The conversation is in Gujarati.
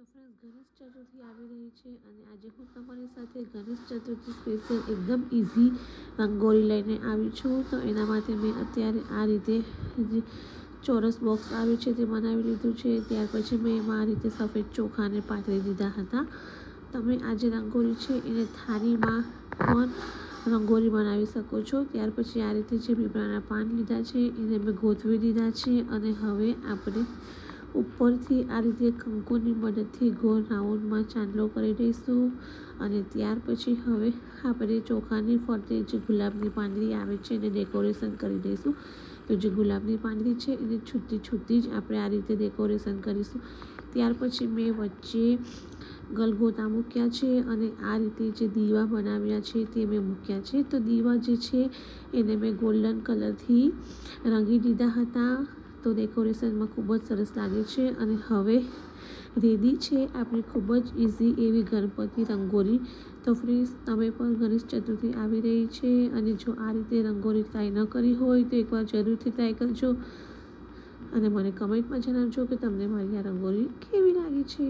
તો ફ્રેન્ડ્સ, ગણેશ ચતુર્થી આવી રહી છે અને આજે હું તમારી સાથે ગણેશ ચતુર્થી સ્પેશિયલ એકદમ ઇઝી રંગોળી લઈને આવી છું. તો એના માટે મેં અત્યારે આ રીતે જે ચોરસ બોક્સ આવ્યું છે તે બનાવી લીધું છે. ત્યાર પછી મેં એમાં આ રીતે સફેદ ચોખાને પાથરી દીધા હતા. તમે આ જે રંગોળી છે એને થાળીમાં પણ રંગોળી બનાવી શકો છો. ત્યાર પછી આ રીતે જે પીપળાના પાન લીધા છે એને મેં ગોઠવી દીધા છે અને હવે આપણે ઉપરથી આ રીતે કંકુની મદદથી ગોળ રાઉન્ડમાં ચાંદલો કરી દઈશું. અને ત્યાર પછી હવે આપણે ચોખાની ફરતે જે ગુલાબની પાંદડી આવે છે એને ડેકોરેશન કરી દઈશું. તો જે ગુલાબની પાંદડી છે એને છૂટી જ આપણે આ રીતે ડેકોરેશન કરીશું. ત્યાર પછી મેં વચ્ચે ગલગોટા મૂક્યા છે અને આ રીતે જે દીવા બનાવ્યા છે તે મેં મૂક્યા છે. તો દીવા જે છે એને મેં ગોલ્ડન કલરથી રંગી દીધા હતા. તો ડેકોરેશનમાં ખૂબ જ સરસ લાગે છે. અને હવે રેડી છે આપણી ખૂબ જ ઇઝી એવી ગણપતિ રંગોળી. તો ફ્રેન્ડ્સ, તમે પણ ગણેશ ચતુર્થી આવી રહી છે અને જો આ રીતે રંગોળી ટ્રાય ન કરી હોય તો એકવાર જરૂરથી ટ્રાય કરજો અને મને કમેન્ટમાં જણાવજો કે તમને મારી આ રંગોળી કેવી લાગી છે.